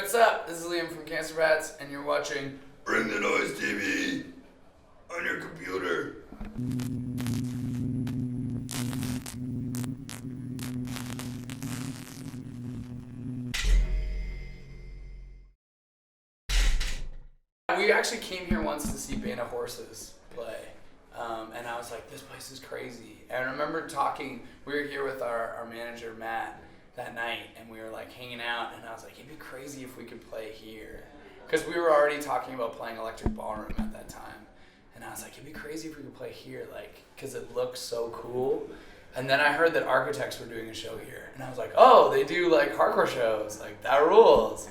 What's up? This is Liam from Cancer Bats, and you're watching Bring the Noise TV on your computer. We actually came here once to see Band of Horses play, and I was like, this place is crazy. And I remember we were here with our manager, Matt, that night, and we were like hanging out, and I was like, it'd be crazy if we could play here. Because we were already talking about playing Electric Ballroom at that time. And I was like, it'd be crazy if we could play here, like, because it looks so cool. And then I heard that Architects were doing a show here. And I was like, oh, they do like hardcore shows, like that rules.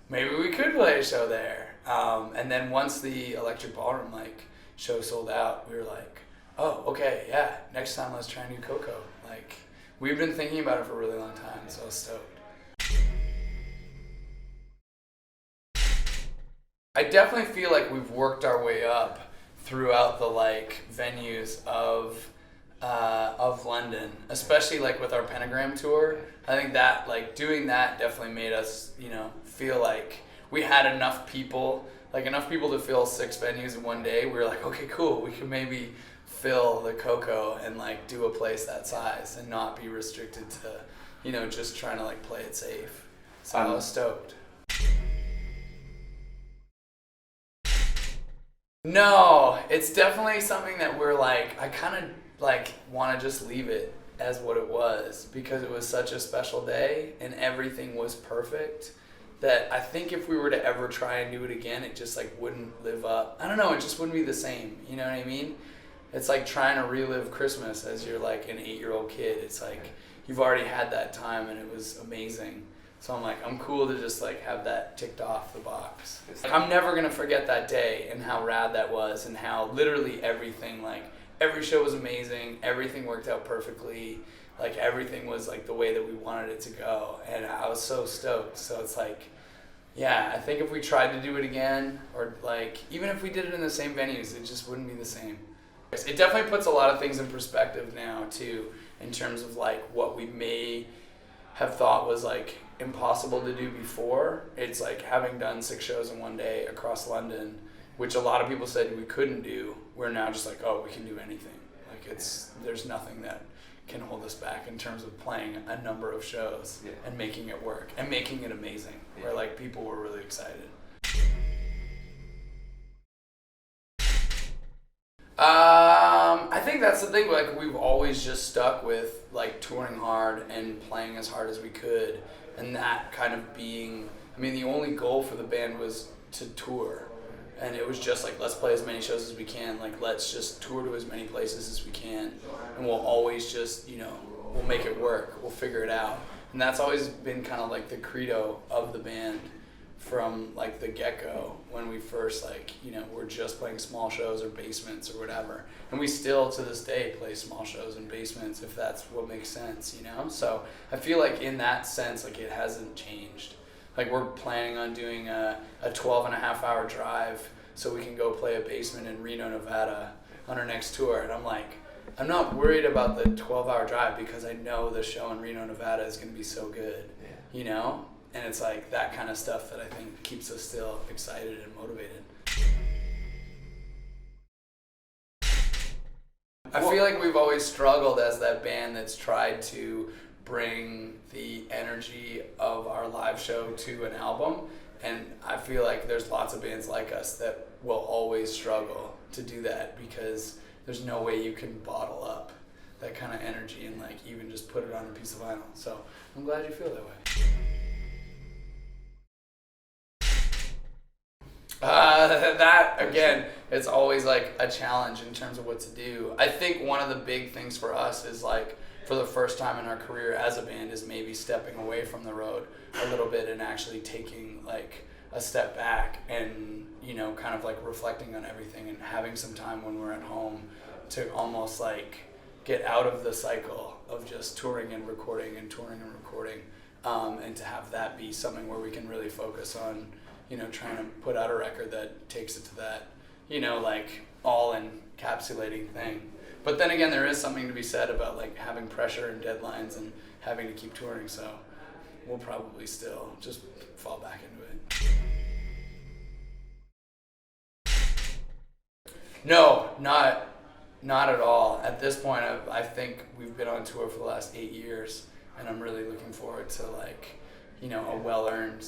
Maybe we could play a show there. And then once the Electric Ballroom like show sold out, we were like, oh, okay, yeah, next time let's try and do Koko. Like, we've been thinking about it for a really long time, so I was stoked. I definitely feel like we've worked our way up throughout the like venues of London, especially like with our Pentagram tour. I think that like doing that definitely made us, feel like we had enough people to fill 6 venues in one day. We were like, okay, cool, we can maybe fill the Koko and like do a place that size and not be restricted to, just trying to like play it safe. So I was stoked. No, it's definitely something that we're like, I kind of like want to just leave it as what it was because it was such a special day and everything was perfect that I think if we were to ever try and do it again, it just like wouldn't live up. I don't know, it just wouldn't be the same, you know what I mean? It's like trying to relive Christmas as you're like an 8-year-old kid. It's like you've already had that time and it was amazing. So I'm like, I'm cool to just like have that ticked off the box. I'm never gonna forget that day and how rad that was and how literally everything, like every show was amazing, everything worked out perfectly, like everything was like the way that we wanted it to go. And I was so stoked. So it's like, yeah, I think if we tried to do it again or like, even if we did it in the same venues, it just wouldn't be the same. It definitely puts a lot of things in perspective now too, in terms of like what we may have thought was like impossible to do before. It's like having done 6 shows in one day across London, which a lot of people said we couldn't do. We're now just like, oh, we can do anything. Like there's nothing that can hold us back in terms of playing a number of shows and making it work and making it amazing. Where like people were really excited. I think that's the thing, like we've always just stuck with like touring hard and playing as hard as we could, and that kind of being, the only goal for the band was to tour, and it was just like, let's play as many shows as we can, like let's just tour to as many places as we can, and we'll always just, we'll make it work, we'll figure it out. And that's always been kind of like the credo of the band from like the get-go, when we first we're just playing small shows or basements or whatever, and we still to this day play small shows and basements if that's what makes sense, so I feel like in that sense like it hasn't changed. Like we're planning on doing a 12.5-hour drive so we can go play a basement in Reno, Nevada on our next tour, and I'm like, I'm not worried about the 12-hour drive because I know the show in Reno, Nevada is going to be so good, And it's like that kind of stuff that I think keeps us still excited and motivated. I feel like we've always struggled as that band that's tried to bring the energy of our live show to an album. And I feel like there's lots of bands like us that will always struggle to do that because there's no way you can bottle up that kind of energy and like even just put it on a piece of vinyl. So I'm glad you feel that way. That, again, it's always like a challenge in terms of what to do. I think one of the big things for us is like, for the first time in our career as a band, is maybe stepping away from the road a little bit and actually taking like a step back and, kind of like reflecting on everything and having some time when we're at home to almost like get out of the cycle of just touring and recording and touring and recording, and to have that be something where we can really focus on trying to put out a record that takes it to that, like all encapsulating thing. But then again, there is something to be said about like having pressure and deadlines and having to keep touring, so we'll probably still just fall back into it. No, not at all. At this point, I think we've been on tour for the last 8 years, and I'm really looking forward to like, a well-earned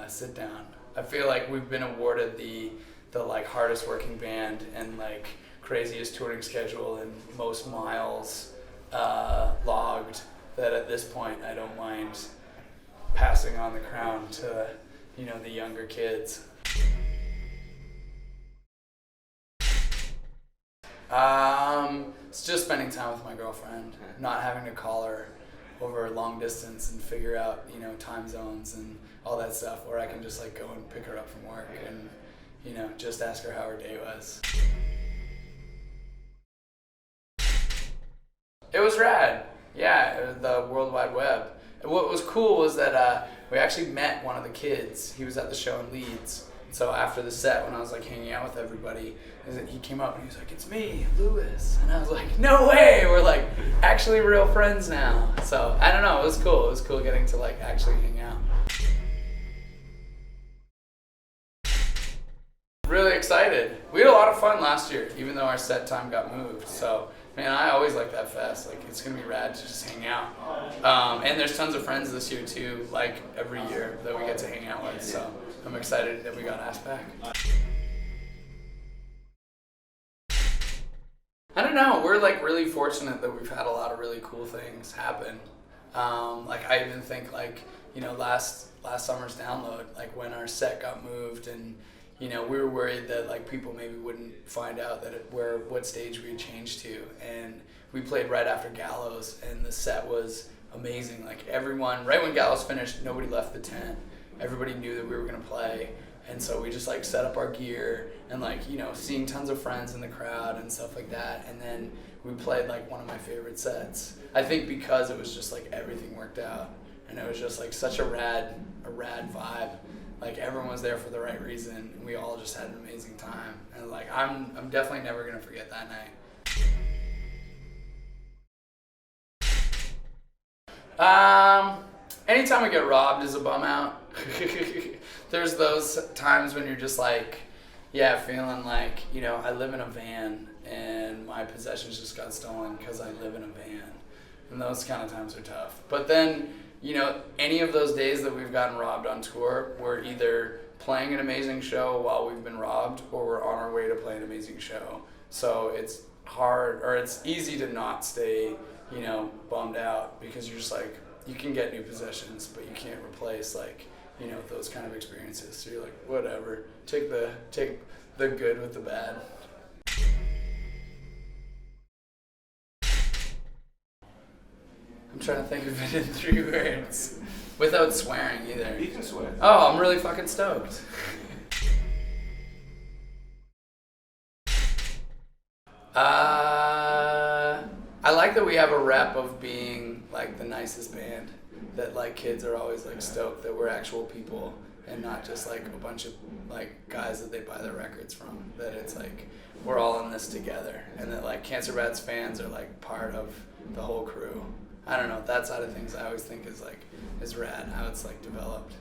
sit down. I feel like we've been awarded the like hardest working band and like craziest touring schedule and most miles logged. That at this point, I don't mind passing on the crown to the younger kids. It's just spending time with my girlfriend, not having to call her over long distance and figure out, time zones and all that stuff, where I can just like go and pick her up from work and, just ask her how her day was. It was rad. Yeah, it was the World Wide Web. And what was cool was that we actually met one of the kids. He was at the show in Leeds. So after the set, when I was like hanging out with everybody, he came up and he was like, "It's me, Lewis." And I was like, "No way, we're like actually real friends now." So I don't know, it was cool. It was cool getting to like actually hang out. Really excited. We had a lot of fun last year, even though our set time got moved. So man, I always like that fest. Like, it's gonna be rad to just hang out. And there's tons of friends this year too, like every year that we get to hang out with. So I'm excited that we got asked back. I don't know. We're like really fortunate that we've had a lot of really cool things happen. Like I even think like last summer's download, like when our set got moved and. We were worried that like people maybe wouldn't find out that what stage we had changed to, and we played right after Gallows, and the set was amazing. Like everyone, right when Gallows finished, nobody left the tent. Everybody knew that we were gonna play, and so we just like set up our gear and like seeing tons of friends in the crowd and stuff like that, and then we played like one of my favorite sets. I think because it was just like everything worked out, and it was just like such a rad vibe. Like everyone was there for the right reason, and we all just had an amazing time. And like I'm definitely never gonna forget that night. Anytime we get robbed is a bum out. There's those times when you're just like, feeling like I live in a van and my possessions just got stolen because I live in a van, and those kind of times are tough. But then. Any of those days that we've gotten robbed on tour, we're either playing an amazing show while we've been robbed, or we're on our way to play an amazing show. So it's hard, or it's easy to not stay, bummed out, because you're just like, you can get new possessions, but you can't replace like, those kind of experiences. So you're like, whatever, take the good with the bad. I'm trying to think of it in 3 words. Without swearing either. You can swear. Oh, I'm really fucking stoked. I like that we have a rep of being like the nicest band. That like kids are always like stoked that we're actual people and not just like a bunch of like guys that they buy their records from. That it's like we're all in this together, and that like Cancer Bats fans are like part of the whole crew. I don't know, that side of things I always think is rad, how it's like developed.